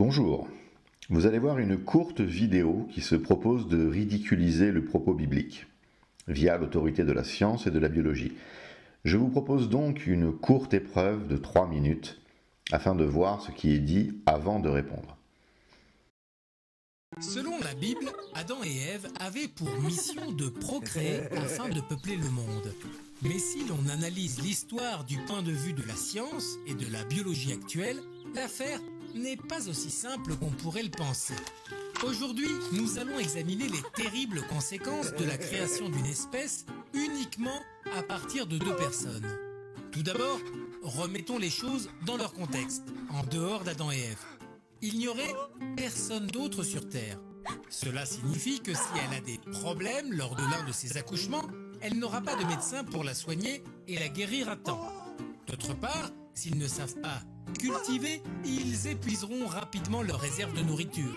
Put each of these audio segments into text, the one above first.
Bonjour, vous allez voir une courte vidéo qui se propose de ridiculiser le propos biblique, via l'autorité de la science et de la biologie. Je vous propose donc une courte épreuve de 3 minutes, afin de voir ce qui est dit avant de répondre. Selon la Bible, Adam et Ève avaient pour mission de procréer afin de peupler le monde. Mais si l'on analyse l'histoire du point de vue de la science et de la biologie actuelle, l'affaire n'est pas aussi simple qu'on pourrait le penser. Aujourd'hui, nous allons examiner les terribles conséquences de la création d'une espèce uniquement à partir de 2 personnes. Tout d'abord, remettons les choses dans leur contexte, en dehors d'Adam et Ève. Il n'y aurait personne d'autre sur Terre. Cela signifie que si elle a des problèmes lors de l'un de ses accouchements, elle n'aura pas de médecin pour la soigner et la guérir à temps. D'autre part, s'ils ne savent pas cultiver, ils épuiseront rapidement leur réserve de nourriture.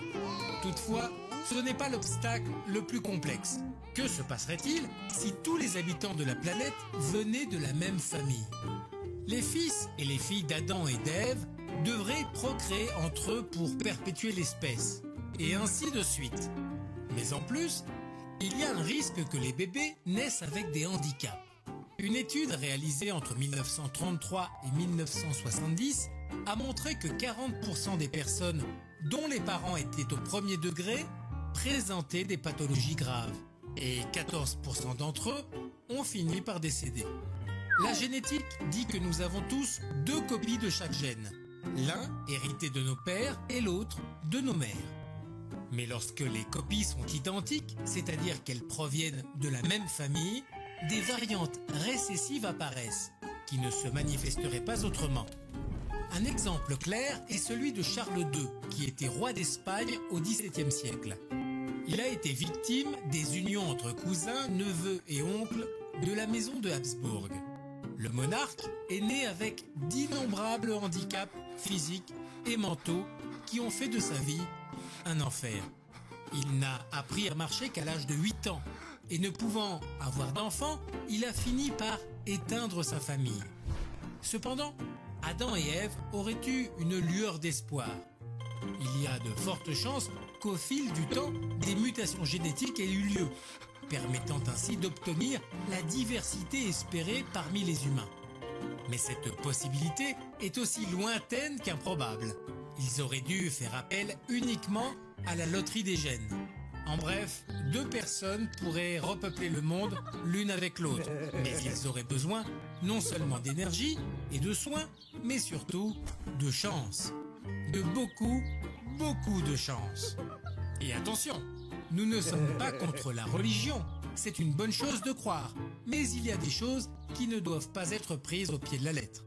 Toutefois, ce n'est pas l'obstacle le plus complexe. Que se passerait-il si tous les habitants de la planète venaient de la même famille ? Les fils et les filles d'Adam et d'Ève devraient procréer entre eux pour perpétuer l'espèce, et ainsi de suite. Mais en plus, il y a un risque que les bébés naissent avec des handicaps. Une étude réalisée entre 1933 et 1970 a montré que 40% des personnes dont les parents étaient au premier degré présentaient des pathologies graves, et 14% d'entre eux ont fini par décéder. La génétique dit que nous avons tous 2 copies de chaque gène, l'un hérité de nos pères et l'autre de nos mères. Mais lorsque les copies sont identiques, c'est-à-dire qu'elles proviennent de la même famille, des variantes récessives apparaissent, qui ne se manifesteraient pas autrement. Un exemple clair est celui de Charles II, qui était roi d'Espagne au XVIIe siècle. Il a été victime des unions entre cousins, neveux et oncles de la maison de Habsbourg. Le monarque est né avec d'innombrables handicaps physiques et mentaux qui ont fait de sa vie un enfer. Il n'a appris à marcher qu'à l'âge de 8 ans et ne pouvant avoir d'enfants, il a fini par éteindre sa famille. Cependant, Adam et Ève auraient eu une lueur d'espoir. Il y a de fortes chances qu'au fil du temps, des mutations génétiques aient eu lieu, permettant ainsi d'obtenir la diversité espérée parmi les humains. Mais cette possibilité est aussi lointaine qu'improbable. Ils auraient dû faire appel uniquement à la loterie des gènes. En bref, 2 personnes pourraient repeupler le monde l'une avec l'autre, mais ils auraient besoin non seulement d'énergie et de soins, mais surtout de chance. De beaucoup de chance. Et attention, nous ne sommes pas contre la religion, c'est une bonne chose de croire, mais il y a des choses qui ne doivent pas être prises au pied de la lettre.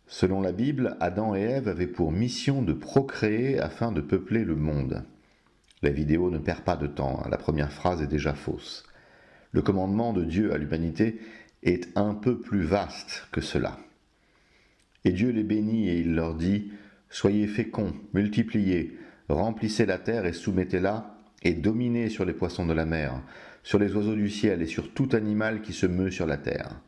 Selon la Bible, Adam et Ève avaient pour mission de procréer afin de peupler le monde. La vidéo ne perd pas de temps, la première phrase est déjà fausse. Le commandement de Dieu à l'humanité est un peu plus vaste que cela. Et Dieu les bénit et il leur dit « Soyez féconds, multipliez, remplissez la terre et soumettez-la, et dominez sur les poissons de la mer, sur les oiseaux du ciel et sur tout animal qui se meut sur la terre. »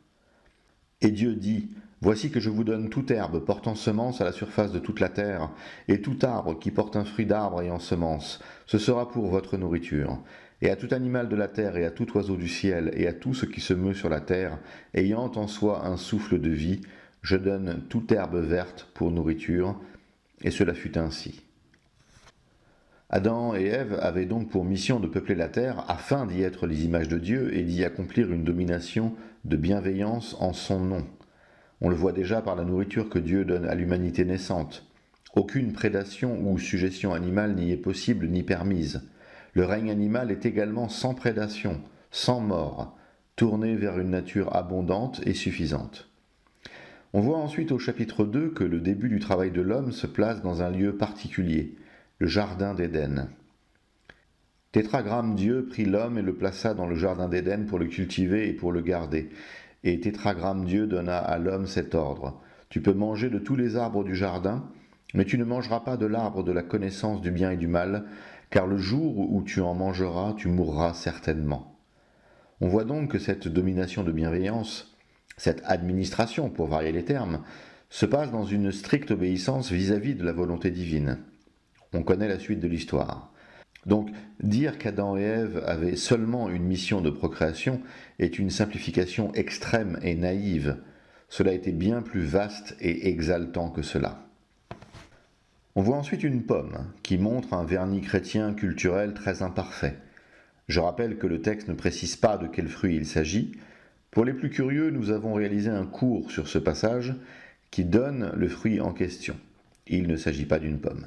Et Dieu dit « Voici que je vous donne toute herbe portant semence à la surface de toute la terre, et tout arbre qui porte un fruit d'arbre ayant semence, ce sera pour votre nourriture. Et à tout animal de la terre, et à tout oiseau du ciel, et à tout ce qui se meut sur la terre, ayant en soi un souffle de vie, je donne toute herbe verte pour nourriture. » Et cela fut ainsi. Adam et Ève avaient donc pour mission de peupler la terre afin d'y être les images de Dieu et d'y accomplir une domination de bienveillance en son nom. On le voit déjà par la nourriture que Dieu donne à l'humanité naissante. Aucune prédation ou suggestion animale n'y est possible ni permise. Le règne animal est également sans prédation, sans mort, tourné vers une nature abondante et suffisante. On voit ensuite au chapitre 2 que le début du travail de l'homme se place dans un lieu particulier, le jardin d'Éden. Tétragramme Dieu prit l'homme et le plaça dans le jardin d'Éden pour le cultiver et pour le garder. Et Tétragramme Dieu donna à l'homme cet ordre. Tu peux manger de tous les arbres du jardin, mais tu ne mangeras pas de l'arbre de la connaissance du bien et du mal, car le jour où tu en mangeras, tu mourras certainement. On voit donc que cette domination de bienveillance, cette administration pour varier les termes, se passe dans une stricte obéissance vis-à-vis de la volonté divine. On connaît la suite de l'histoire. Donc, dire qu'Adam et Ève avaient seulement une mission de procréation est une simplification extrême et naïve. Cela était bien plus vaste et exaltant que cela. On voit ensuite une pomme qui montre un vernis chrétien culturel très imparfait. Je rappelle que le texte ne précise pas de quel fruit il s'agit. Pour les plus curieux, nous avons réalisé un cours sur ce passage qui donne le fruit en question. Il ne s'agit pas d'une pomme.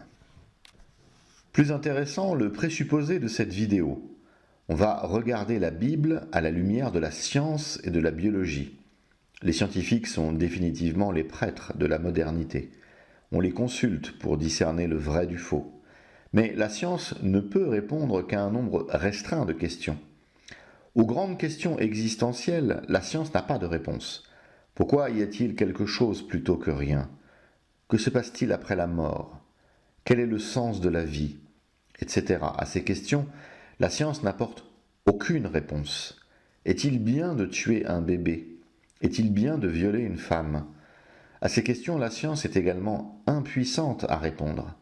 Plus intéressant, le présupposé de cette vidéo. On va regarder la Bible à la lumière de la science et de la biologie. Les scientifiques sont définitivement les prêtres de la modernité. On les consulte pour discerner le vrai du faux. Mais la science ne peut répondre qu'à un nombre restreint de questions. Aux grandes questions existentielles, la science n'a pas de réponse. Pourquoi y a-t-il quelque chose plutôt que rien? Que se passe-t-il après la mort? Quel est le sens de la vie? Etc. À ces questions, la science n'apporte aucune réponse. Est-il bien de tuer un bébé? Est-il bien de violer une femme? À ces questions, la science est également impuissante à répondre.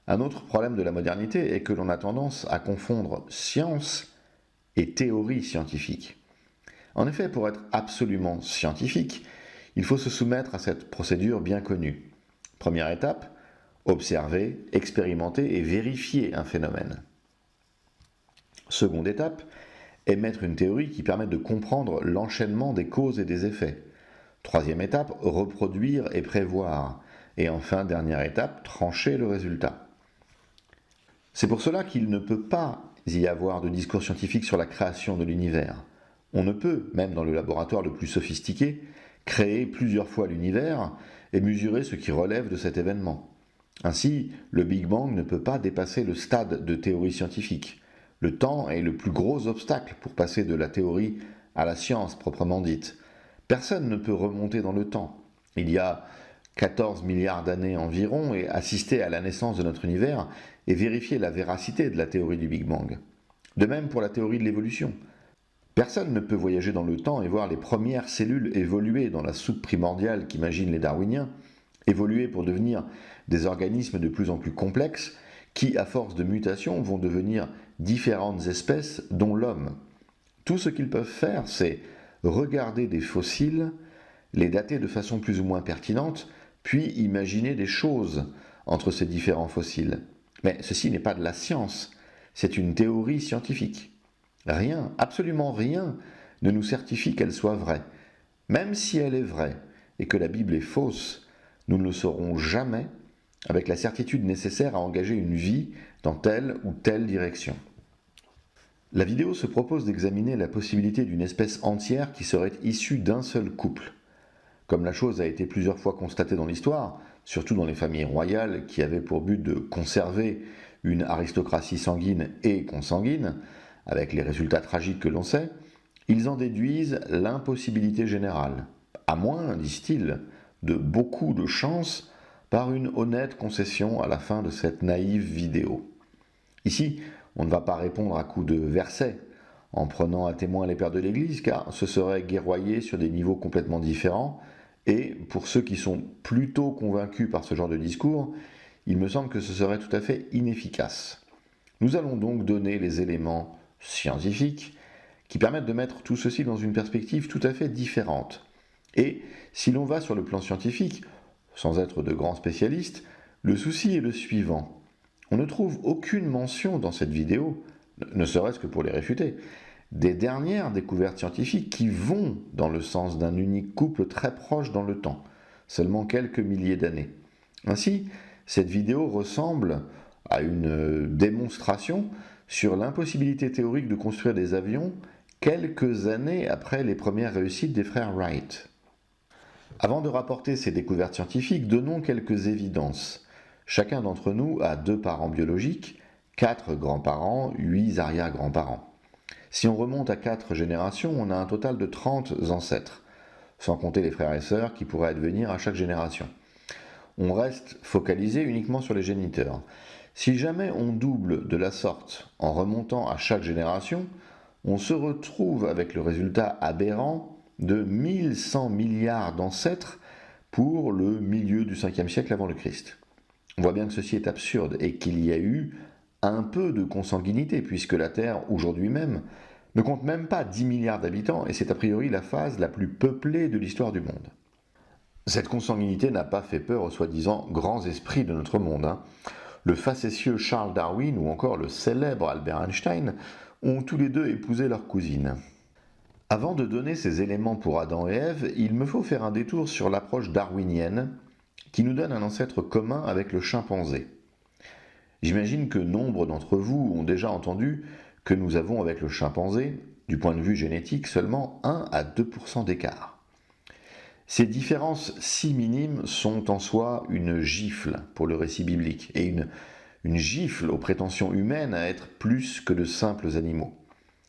Un autre problème de la modernité est que l'on a tendance à confondre science et théorie scientifique. En effet, pour être absolument scientifique, il faut se soumettre à cette procédure bien connue. Première étape, observer, expérimenter et vérifier un phénomène. Seconde étape, émettre une théorie qui permette de comprendre l'enchaînement des causes et des effets. Troisième étape, reproduire et prévoir. Et enfin, dernière étape, trancher le résultat. C'est pour cela qu'il ne peut pas y avoir de discours scientifique sur la création de l'univers. On ne peut, même dans le laboratoire le plus sophistiqué, créer plusieurs fois l'univers et mesurer ce qui relève de cet événement. Ainsi, le Big Bang ne peut pas dépasser le stade de théorie scientifique. Le temps est le plus gros obstacle pour passer de la théorie à la science proprement dite. Personne ne peut remonter dans le temps. Il y a 14 milliards d'années environ et assister à la naissance de notre univers et vérifier la véracité de la théorie du Big Bang. De même pour la théorie de l'évolution. Personne ne peut voyager dans le temps et voir les premières cellules évoluer dans la soupe primordiale qu'imaginent les darwiniens, évoluer pour devenir des organismes de plus en plus complexes qui, à force de mutation, vont devenir différentes espèces, dont l'homme. Tout ce qu'ils peuvent faire, c'est regarder des fossiles, les dater de façon plus ou moins pertinente, puis imaginer des choses entre ces différents fossiles. Mais ceci n'est pas de la science, c'est une théorie scientifique. Rien, absolument rien, ne nous certifie qu'elle soit vraie. Même si elle est vraie et que la Bible est fausse, nous ne le saurons jamais avec la certitude nécessaire à engager une vie dans telle ou telle direction. La vidéo se propose d'examiner la possibilité d'une espèce entière qui serait issue d'un seul couple. Comme la chose a été plusieurs fois constatée dans l'histoire, surtout dans les familles royales qui avaient pour but de conserver une aristocratie sanguine et consanguine, avec les résultats tragiques que l'on sait, ils en déduisent l'impossibilité générale, à moins, disent-ils, de beaucoup de chance par une honnête concession à la fin de cette naïve vidéo. Ici, on ne va pas répondre à coups de versets, en prenant à témoin les pères de l'Église, car ce serait guerroyer sur des niveaux complètement différents, et pour ceux qui sont plutôt convaincus par ce genre de discours, il me semble que ce serait tout à fait inefficace. Nous allons donc donner les éléments scientifiques qui permettent de mettre tout ceci dans une perspective tout à fait différente. Et si l'on va sur le plan scientifique, sans être de grands spécialistes, le souci est le suivant. On ne trouve aucune mention dans cette vidéo, ne serait-ce que pour les réfuter, des dernières découvertes scientifiques qui vont dans le sens d'un unique couple très proche dans le temps, seulement quelques milliers d'années. Ainsi, cette vidéo ressemble à une démonstration sur l'impossibilité théorique de construire des avions quelques années après les premières réussites des frères Wright. Avant de rapporter ces découvertes scientifiques, donnons quelques évidences. Chacun d'entre nous a 2 parents biologiques, 4 grands-parents, 8 arrière-grands-parents. Si on remonte à 4 générations, on a un total de 30 ancêtres, sans compter les frères et sœurs qui pourraient advenir à chaque génération. On reste focalisé uniquement sur les géniteurs. Si jamais on double de la sorte en remontant à chaque génération, on se retrouve avec le résultat aberrant de 1100 milliards d'ancêtres pour le milieu du 5e siècle avant le Christ. On voit bien que ceci est absurde et qu'il y a eu un peu de consanguinité, puisque la Terre, aujourd'hui même, ne compte même pas 10 milliards d'habitants, et c'est a priori la phase la plus peuplée de l'histoire du monde. Cette consanguinité n'a pas fait peur aux soi-disant grands esprits de notre monde. Le facétieux Charles Darwin ou encore le célèbre Albert Einstein ont tous les deux épousé leur cousine. Avant de donner ces éléments pour Adam et Ève, il me faut faire un détour sur l'approche darwinienne qui nous donne un ancêtre commun avec le chimpanzé. J'imagine que nombre d'entre vous ont déjà entendu que nous avons avec le chimpanzé, du point de vue génétique, seulement 1 à 2% d'écart. Ces différences si minimes sont en soi une gifle pour le récit biblique, et une gifle aux prétentions humaines à être plus que de simples animaux.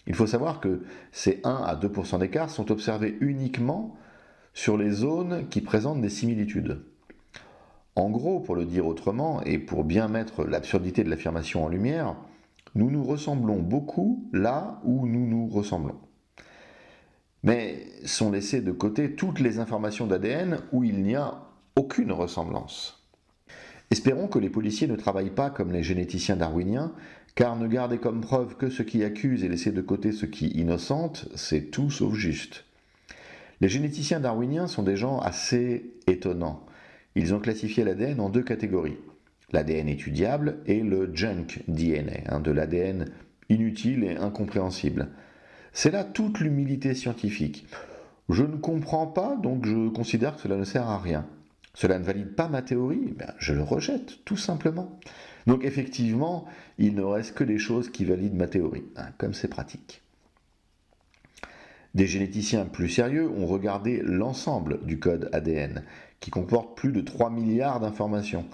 Il faut savoir que ces 1 à 2% d'écart sont observés uniquement sur les zones qui présentent des similitudes. En gros, pour le dire autrement, et pour bien mettre l'absurdité de l'affirmation en lumière, nous nous ressemblons beaucoup là où nous nous ressemblons. Mais sont laissées de côté toutes les informations d'ADN où il n'y a aucune ressemblance. Espérons que les policiers ne travaillent pas comme les généticiens darwiniens, car ne garder comme preuve que ce qui accuse et laisser de côté ce qui innocente, c'est tout sauf juste. Les généticiens darwiniens sont des gens assez étonnants. Ils ont classifié l'ADN en 2 catégories. L'ADN étudiable et le junk DNA, de l'ADN inutile et incompréhensible. C'est là toute l'humilité scientifique. Je ne comprends pas, donc je considère que cela ne sert à rien. Cela ne valide pas ma théorie, je le rejette, tout simplement. Donc effectivement, il ne reste que les choses qui valident ma théorie, comme c'est pratique. Des généticiens plus sérieux ont regardé l'ensemble du code ADN, qui comporte plus de 3 milliards d'informations.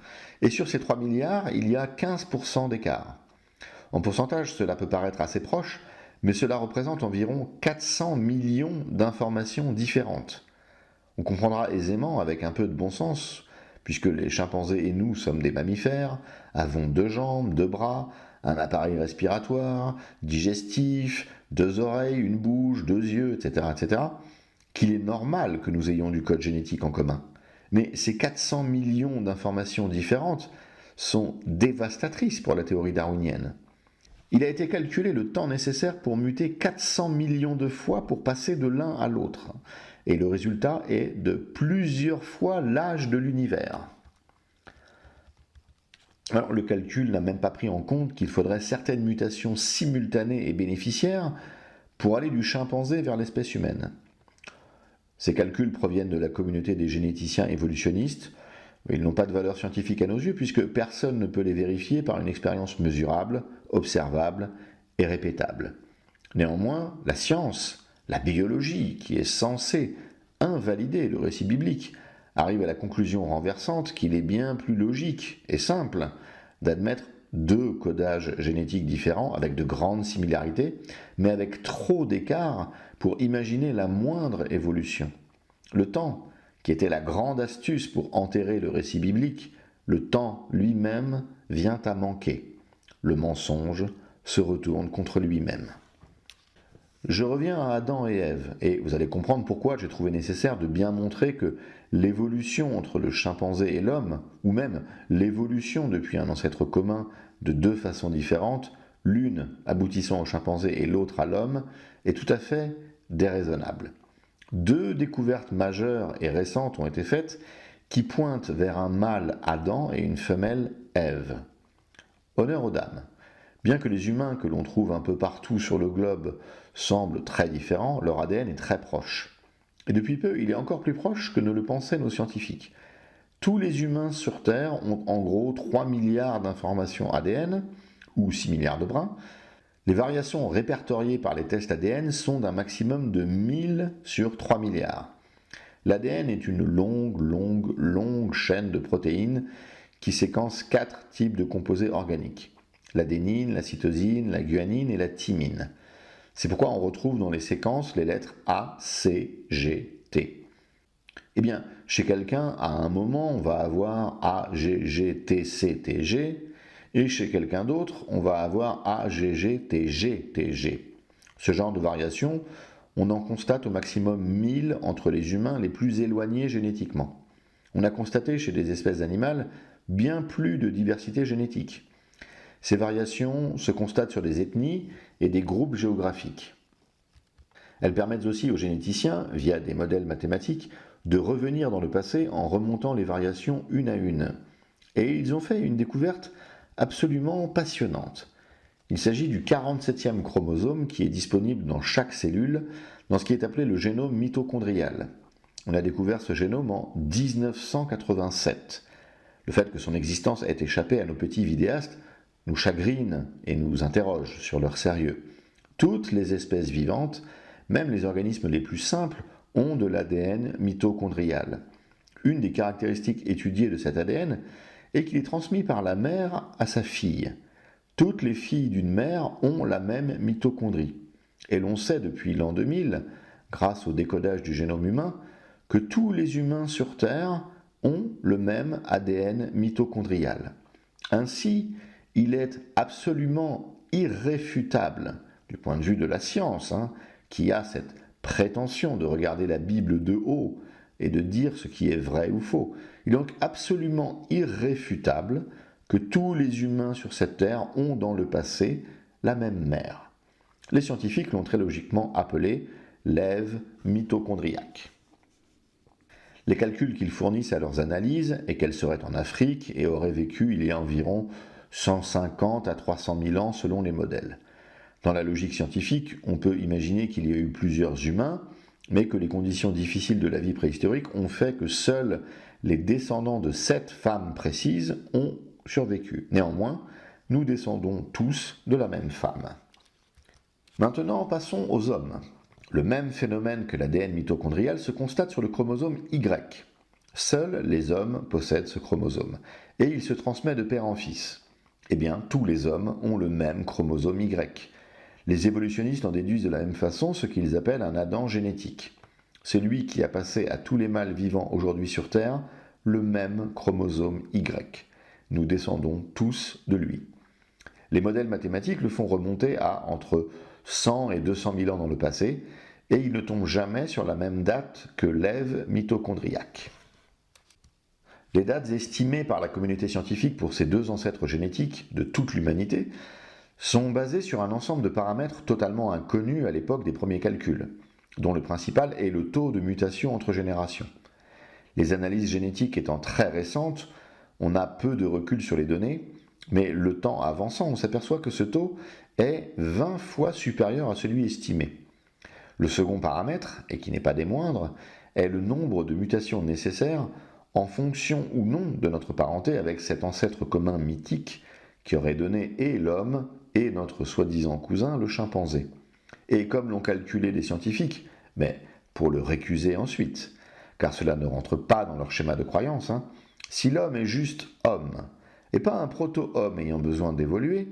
Et sur ces 3 milliards, il y a 15% d'écart. En pourcentage, cela peut paraître assez proche, mais cela représente environ 400 millions d'informations différentes. On comprendra aisément, avec un peu de bon sens, puisque les chimpanzés et nous sommes des mammifères, avons 2 jambes, 2 bras, un appareil respiratoire, digestif, 2 oreilles, une bouche, 2 yeux, etc., qu'il est normal que nous ayons du code génétique en commun. Mais ces 400 millions d'informations différentes sont dévastatrices pour la théorie darwinienne. Il a été calculé le temps nécessaire pour muter 400 millions de fois pour passer de l'un à l'autre. Et le résultat est de plusieurs fois l'âge de l'univers. Alors, le calcul n'a même pas pris en compte qu'il faudrait certaines mutations simultanées et bénéficiaires pour aller du chimpanzé vers l'espèce humaine. Ces calculs proviennent de la communauté des généticiens évolutionnistes. Ils n'ont pas de valeur scientifique à nos yeux puisque personne ne peut les vérifier par une expérience mesurable, observable et répétable. Néanmoins, la science, la biologie, qui est censée invalider le récit biblique, arrive à la conclusion renversante qu'il est bien plus logique et simple d'admettre 2 codages génétiques différents avec de grandes similarités, mais avec trop d'écart pour imaginer la moindre évolution. Le temps, qui était la grande astuce pour enterrer le récit biblique, le temps lui-même vient à manquer. Le mensonge se retourne contre lui-même. Je reviens à Adam et Ève, et vous allez comprendre pourquoi j'ai trouvé nécessaire de bien montrer que l'évolution entre le chimpanzé et l'homme, ou même l'évolution depuis un ancêtre commun de 2 façons différentes, l'une aboutissant au chimpanzé et l'autre à l'homme, est tout à fait déraisonnable. 2 découvertes majeures et récentes ont été faites qui pointent vers un mâle Adam et une femelle Ève. Honneur aux dames. Bien que les humains que l'on trouve un peu partout sur le globe semblent très différents, leur ADN est très proche. Et depuis peu, il est encore plus proche que ne le pensaient nos scientifiques. Tous les humains sur Terre ont en gros 3 milliards d'informations ADN, ou 6 milliards de brins. Les variations répertoriées par les tests ADN sont d'un maximum de 1000 sur 3 milliards. L'ADN est une longue chaîne de protéines qui séquence 4 types de composés organiques. L'adénine, la cytosine, la guanine et la thymine. C'est pourquoi on retrouve dans les séquences les lettres A, C, G, T. Eh bien, chez quelqu'un, à un moment, on va avoir A, G, G, T, C, T, G, et chez quelqu'un d'autre, on va avoir A, G, G, T, G, T, G. Ce genre de variation, on en constate au maximum 1000 entre les humains les plus éloignés génétiquement. On a constaté chez des espèces animales bien plus de diversité génétique. Ces variations se constatent sur des ethnies et des groupes géographiques. Elles permettent aussi aux généticiens, via des modèles mathématiques, de revenir dans le passé en remontant les variations une à une. Et ils ont fait une découverte absolument passionnante. Il s'agit du 47e chromosome qui est disponible dans chaque cellule, dans ce qui est appelé le génome mitochondrial. On a découvert ce génome en 1987. Le fait que son existence ait échappé à nos petits vidéastes nous chagrine et nous interroge sur leur sérieux. Toutes les espèces vivantes, même les organismes les plus simples, ont de l'ADN mitochondrial. Une des caractéristiques étudiées de cet ADN est qu'il est transmis par la mère à sa fille. Toutes les filles d'une mère ont la même mitochondrie. Et l'on sait depuis l'an 2000, grâce au décodage du génome humain, que tous les humains sur Terre ont le même ADN mitochondrial. Ainsi, il est absolument irréfutable, du point de vue de la science, qui a cette prétention de regarder la Bible de haut et de dire ce qui est vrai ou faux. Il est donc absolument irréfutable que tous les humains sur cette terre ont dans le passé la même mère. Les scientifiques l'ont très logiquement appelé l'Ève mitochondriaque. Les calculs qu'ils fournissent à leurs analyses est qu'elle serait en Afrique et aurait vécu il y a environ 150 à 300 000 ans selon les modèles. Dans la logique scientifique, on peut imaginer qu'il y a eu plusieurs humains, mais que les conditions difficiles de la vie préhistorique ont fait que seuls les descendants de cette femme précise ont survécu. Néanmoins, nous descendons tous de la même femme. Maintenant, passons aux hommes. Le même phénomène que l'ADN mitochondrial se constate sur le chromosome Y. Seuls les hommes possèdent ce chromosome, et il se transmet de père en fils. Eh bien, tous les hommes ont le même chromosome Y. Les évolutionnistes en déduisent de la même façon ce qu'ils appellent un Adam génétique. C'est lui qui a passé à tous les mâles vivants aujourd'hui sur Terre le même chromosome Y. Nous descendons tous de lui. Les modèles mathématiques le font remonter à entre 100 et 200 000 ans dans le passé, et ils ne tombent jamais sur la même date que l'Ève mitochondriaque. Les dates estimées par la communauté scientifique pour ces deux ancêtres génétiques de toute l'humanité sont basées sur un ensemble de paramètres totalement inconnus à l'époque des premiers calculs, dont le principal est le taux de mutation entre générations. Les analyses génétiques étant très récentes, on a peu de recul sur les données, mais le temps avançant, on s'aperçoit que ce taux est 20 fois supérieur à celui estimé. Le second paramètre, et qui n'est pas des moindres, est le nombre de mutations nécessaires en fonction ou non de notre parenté avec cet ancêtre commun mythique qui aurait donné et l'homme et notre soi-disant cousin, le chimpanzé. Et comme l'ont calculé les scientifiques, mais pour le récuser ensuite, car cela ne rentre pas dans leur schéma de croyance, si l'homme est juste homme, et pas un proto-homme ayant besoin d'évoluer,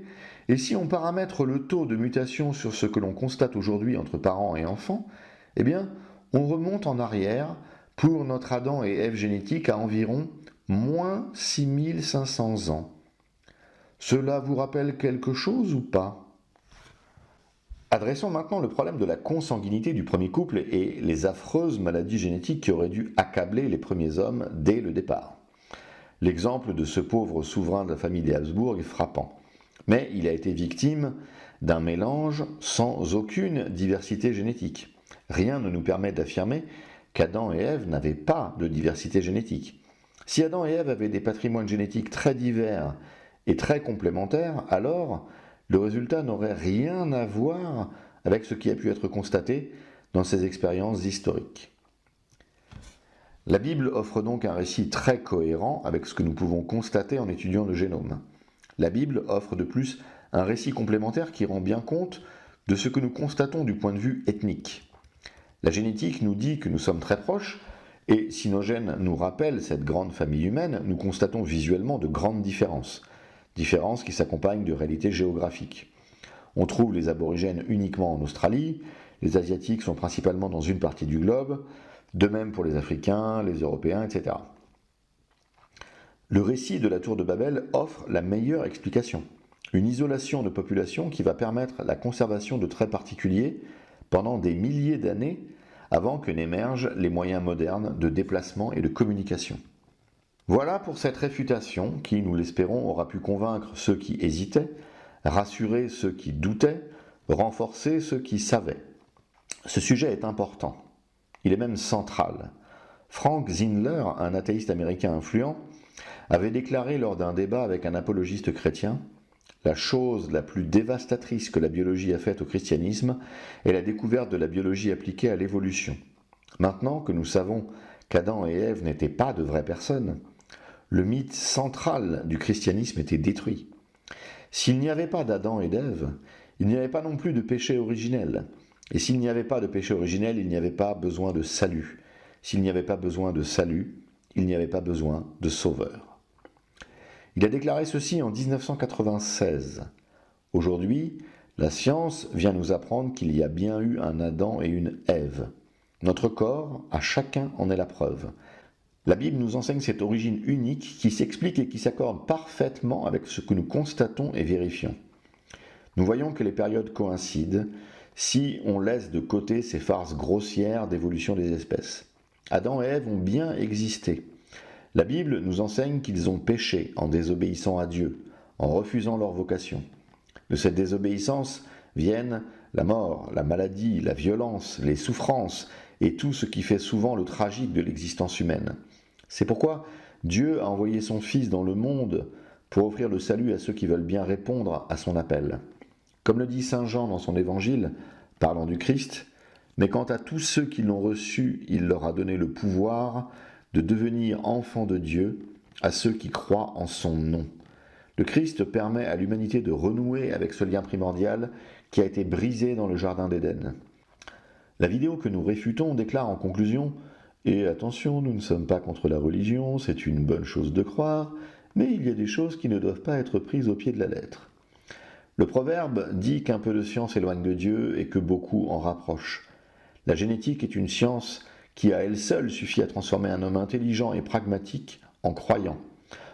et si on paramètre le taux de mutation sur ce que l'on constate aujourd'hui entre parents et enfants, eh bien, on remonte en arrière pour notre Adam et Ève génétique à environ moins 6500 ans. Cela vous rappelle quelque chose ou pas ? Adressons maintenant le problème de la consanguinité du premier couple et les affreuses maladies génétiques qui auraient dû accabler les premiers hommes dès le départ. L'exemple de ce pauvre souverain de la famille des Habsbourg est frappant, mais il a été victime d'un mélange sans aucune diversité génétique. Rien ne nous permet d'affirmer qu'Adam et Ève n'avaient pas de diversité génétique. Si Adam et Ève avaient des patrimoines génétiques très divers et très complémentaires, alors le résultat n'aurait rien à voir avec ce qui a pu être constaté dans ces expériences historiques. La Bible offre donc un récit très cohérent avec ce que nous pouvons constater en étudiant le génome. La Bible offre de plus un récit complémentaire qui rend bien compte de ce que nous constatons du point de vue ethnique. La génétique nous dit que nous sommes très proches, et si nos gènes nous rappellent cette grande famille humaine, nous constatons visuellement de grandes différences. Différences qui s'accompagnent de réalités géographiques. On trouve les aborigènes uniquement en Australie, les Asiatiques sont principalement dans une partie du globe, de même pour les Africains, les Européens, etc. Le récit de la tour de Babel offre la meilleure explication. Une isolation de population qui va permettre la conservation de traits particuliers pendant des milliers d'années avant que n'émergent les moyens modernes de déplacement et de communication. Voilà pour cette réfutation qui, nous l'espérons, aura pu convaincre ceux qui hésitaient, rassurer ceux qui doutaient, renforcer ceux qui savaient. Ce sujet est important. Il est même central. Frank Zinler, un athéiste américain influent, avait déclaré lors d'un débat avec un apologiste chrétien « La chose la plus dévastatrice que la biologie a faite au christianisme est la découverte de la biologie appliquée à l'évolution. Maintenant que nous savons qu'Adam et Ève n'étaient pas de vraies personnes, le mythe central du christianisme était détruit. S'il n'y avait pas d'Adam et d'Ève, il n'y avait pas non plus de péché originel. Et s'il n'y avait pas de péché originel, il n'y avait pas besoin de salut. S'il n'y avait pas besoin de salut, il n'y avait pas besoin de sauveur. » Il a déclaré ceci en 1996. Aujourd'hui, la science vient nous apprendre qu'il y a bien eu un Adam et une Ève. Notre corps, à chacun, en est la preuve. La Bible nous enseigne cette origine unique qui s'explique et qui s'accorde parfaitement avec ce que nous constatons et vérifions. Nous voyons que les périodes coïncident si on laisse de côté ces farces grossières d'évolution des espèces. Adam et Ève ont bien existé. La Bible nous enseigne qu'ils ont péché en désobéissant à Dieu, en refusant leur vocation. De cette désobéissance viennent la mort, la maladie, la violence, les souffrances et tout ce qui fait souvent le tragique de l'existence humaine. C'est pourquoi Dieu a envoyé son Fils dans le monde pour offrir le salut à ceux qui veulent bien répondre à son appel. Comme le dit saint Jean dans son évangile, parlant du Christ, « Mais quant à tous ceux qui l'ont reçu, il leur a donné le pouvoir de devenir enfants de Dieu, à ceux qui croient en son nom. » Le Christ permet à l'humanité de renouer avec ce lien primordial qui a été brisé dans le Jardin d'Éden. La vidéo que nous réfutons déclare en conclusion « Et attention, nous ne sommes pas contre la religion, c'est une bonne chose de croire, mais il y a des choses qui ne doivent pas être prises au pied de la lettre. » Le proverbe dit qu'un peu de science éloigne de Dieu et que beaucoup en rapprochent. La génétique est une science qui à elle seule suffit à transformer un homme intelligent et pragmatique en croyant.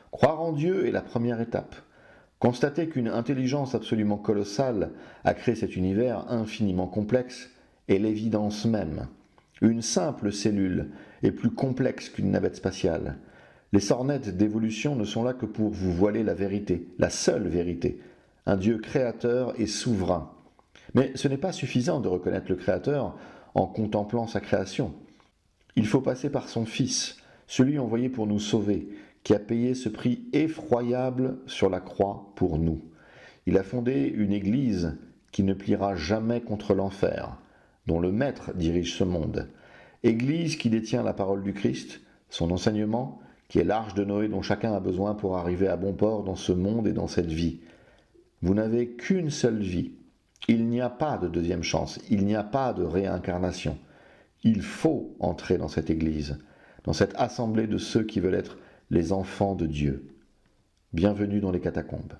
Croire en Dieu est la première étape. Constater qu'une intelligence absolument colossale a créé cet univers infiniment complexe est l'évidence même. Une simple cellule est plus complexe qu'une navette spatiale. Les sornettes d'évolution ne sont là que pour vous voiler la vérité, la seule vérité. Un Dieu créateur et souverain. Mais ce n'est pas suffisant de reconnaître le Créateur en contemplant sa création. Il faut passer par son Fils, celui envoyé pour nous sauver, qui a payé ce prix effroyable sur la croix pour nous. Il a fondé une Église qui ne pliera jamais contre l'enfer, dont le Maître dirige ce monde. Église qui détient la parole du Christ, son enseignement, qui est l'arche de Noé dont chacun a besoin pour arriver à bon port dans ce monde et dans cette vie. Vous n'avez qu'une seule vie. Il n'y a pas de deuxième chance, il n'y a pas de réincarnation. Il faut entrer dans cette Église, dans cette assemblée de ceux qui veulent être les enfants de Dieu. Bienvenue dans les catacombes.